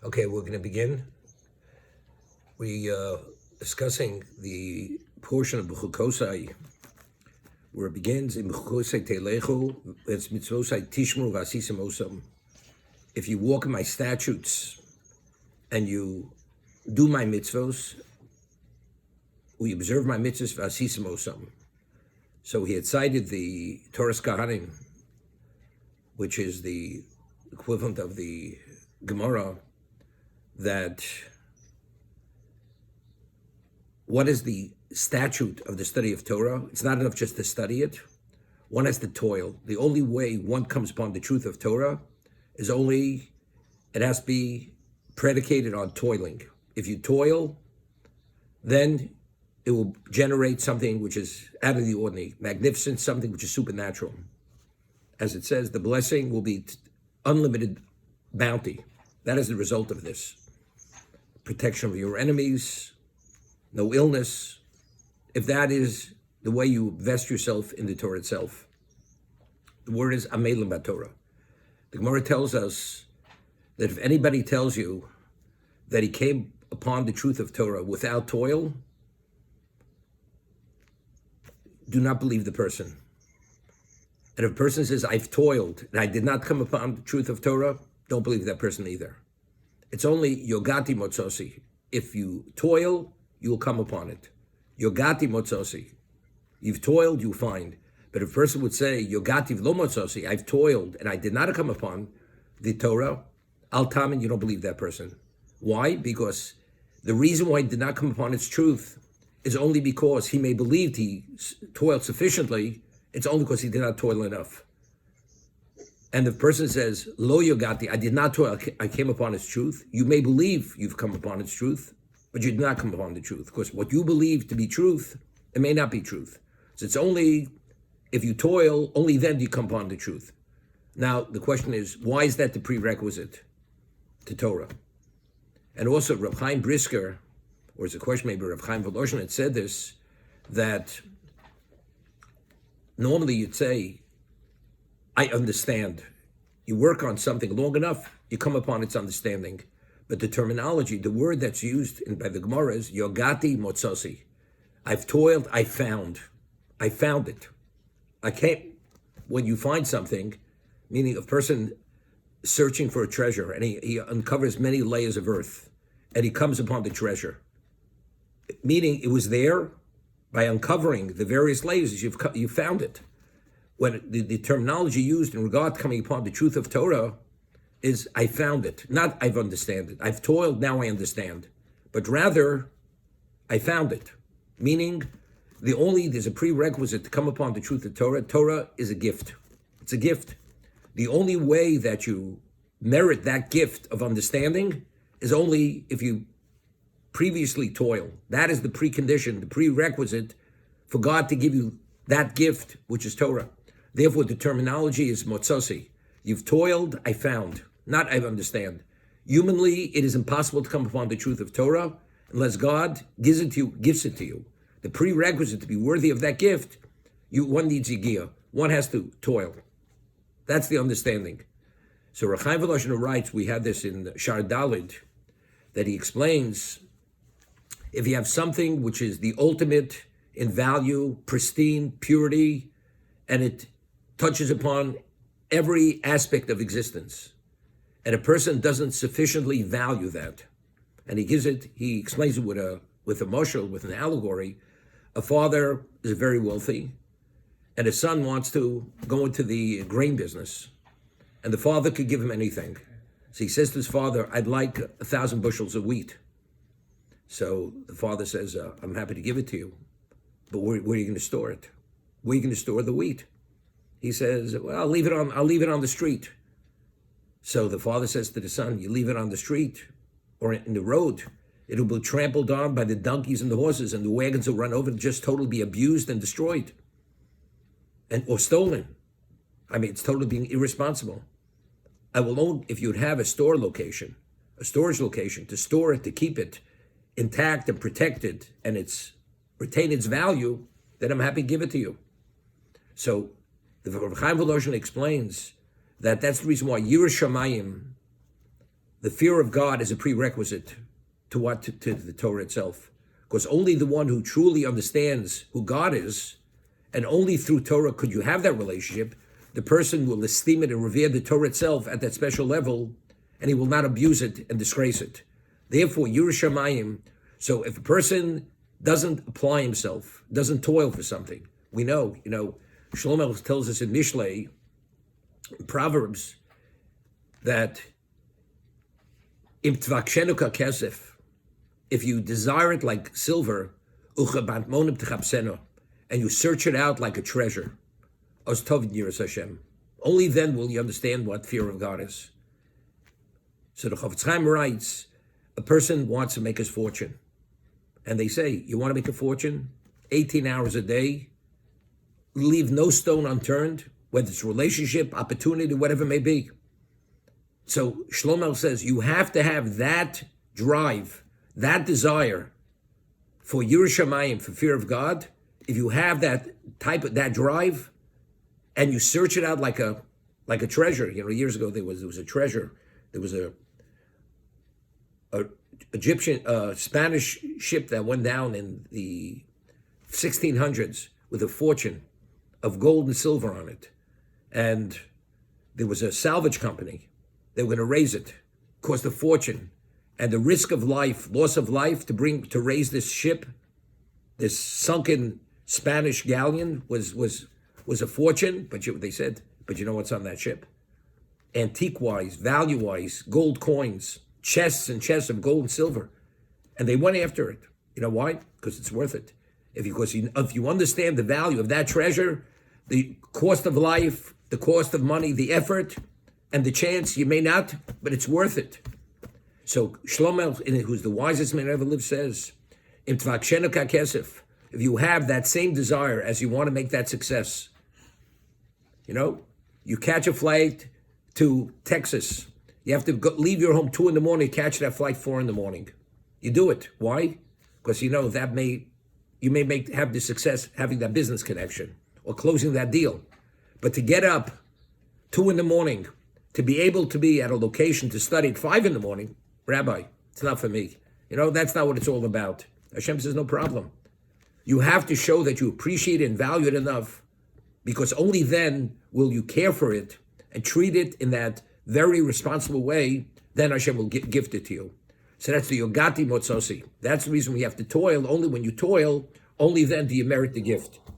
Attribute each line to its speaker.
Speaker 1: Okay, we're going to begin. We discussing the portion of B'chukosai where it begins in B'chukosai Telechu. It's mitzvosai tishmu v'asisim osam. If you walk in my statutes and you do my mitzvos, we observe my mitzvos v'asisim osam. So he had cited the Torah Kahanim, which is the equivalent of the Gemara, that what is the statute of the study of Torah? It's not enough just to study it. One has to toil. The only way one comes upon the truth of Torah is it has to be predicated on toiling. If you toil, then it will generate something which is out of the ordinary, magnificent, something which is supernatural. As it says, the blessing will be unlimited bounty. That is the result of this. Protection of your enemies, no illness, if that is the way you vest yourself in the Torah itself. The word is Amelim BaTorah. The Gemara tells us that if anybody tells you that he came upon the truth of Torah without toil, do not believe the person. And if a person says, I've toiled and I did not come upon the truth of Torah, don't believe that person either. It's only Yogati Motzosi. If you toil, you will come upon it. Yogati Motzosi. You've toiled, you find. But if a person would say, Yogati V'lo Motzosi, I've toiled and I did not come upon the Torah, Al Tamin, you don't believe that person. Why? Because the reason why he did not come upon its truth is only because he may believe he toiled sufficiently. It's only because he did not toil enough. And the person says, Lo Yogati, I did not toil, I came upon its truth. You may believe you've come upon its truth, but you did not come upon the truth. Because what you believe to be truth, it may not be truth. So it's only if you toil, only then do you come upon the truth. Now, the question is, why is that the prerequisite to Torah? And also, Rav Chaim Brisker, or it's a question maybe Rav Chaim Voloshin had said this, that normally you'd say, I understand. You work on something long enough, you come upon its understanding. But the terminology, the word that's used by the Gemara is Yogati Motzosi. I've toiled, I found. I found it. I can't, when you find something, meaning a person searching for a treasure, and he uncovers many layers of earth, and he comes upon the treasure. Meaning it was there, by uncovering the various layers, you found it. When the terminology used in regard to coming upon the truth of Torah is I found it, not I've understand it. I've toiled, now I understand. But rather, I found it. Meaning, there's a prerequisite to come upon the truth of Torah. Torah is a gift. It's a gift. The only way that you merit that gift of understanding is only if you previously toil. That is the precondition, the prerequisite for God to give you that gift, which is Torah. Therefore, the terminology is motzosi. You've toiled, I found, not I understand. Humanly, it is impossible to come upon the truth of Torah unless God gives it to you. The prerequisite to be worthy of that gift, one needs yigiyah. One has to toil. That's the understanding. So Rav Chaim Voloshin writes, we have this in Shar Dalid, that he explains, if you have something which is the ultimate in value, pristine, purity, and it touches upon every aspect of existence, and a person doesn't sufficiently value that, and he explains it with a mashal, with an allegory. A father is very wealthy, and his son wants to go into the grain business, and the father could give him anything. So he says to his father, I'd like 1,000 bushels of wheat. So the father says, I'm happy to give it to you, but where are you going to store it? Where are you going to store the wheat? He says, well, I'll leave it on the street. So the father says to the son, you leave it on the street or in the road, it'll be trampled on by the donkeys and the horses, and the wagons will run over and just totally be abused and destroyed or stolen. I mean, it's totally being irresponsible. If you'd have a storage location to store it, to keep it intact and protected, and retain its value, then I'm happy to give it to you. So the Rav Chaim Voloshin explains that that's the reason why Yiras Shamayim, The fear of God is a prerequisite to what? To the Torah itself. Because only the one who truly understands who God is, and only through Torah could you have that relationship, the person will esteem it and revere the Torah itself at that special level, and he will not abuse it and disgrace it. Therefore, Yiras Shamayim, so if a person doesn't apply himself, doesn't toil for something, we know, Shlomo tells us in Mishlei, in Proverbs, that Im tvakshenu kesef, if you desire it like silver, uchabantmonim tchapseno, and you search it out like a treasure, os tov yiras Hashem, only then will you understand what fear of God is. So the Chofetz Chaim writes, a person wants to make his fortune, and they say, you want to make a fortune? 18 hours a day, leave no stone unturned, whether it's relationship, opportunity, whatever it may be. So Shlomo says you have to have that drive, that desire for Yiras Shamayim, for fear of God. If you have that type of that drive, and you search it out like a treasure. Years ago there was a treasure. There was a Egyptian Spanish ship that went down in the 1600s with a fortune of gold and silver on it, and there was a salvage company. They were going to raise it, cost a fortune, and the risk of life, loss of life, to raise this ship, this sunken Spanish galleon was a fortune. But they said, but you know what's on that ship? Antique-wise, value-wise, gold coins, chests and chests of gold and silver, and they went after it. You know why? Because it's worth it. If you understand the value of that treasure, the cost of life, the cost of money, the effort, and the chance, you may not, but it's worth it. So Shlomo, who's the wisest man ever lived, says, Im tvakshenu kesef, if you have that same desire as you want to make that success, you catch a flight to Texas, you have to leave your home 2 a.m, catch that flight 4 a.m. You do it. Why? Because you may have the success having that business connection or closing that deal. But to get up 2 a.m, to be able to be at a location to study at 5 a.m, Rabbi, it's not for me. That's not what it's all about. Hashem says, no problem. You have to show that you appreciate it and value it enough, because only then will you care for it and treat it in that very responsible way. Then Hashem will gift it to you. So that's the Yogati Motzosi. That's the reason we have to toil. Only when you toil, only then do you merit the gift.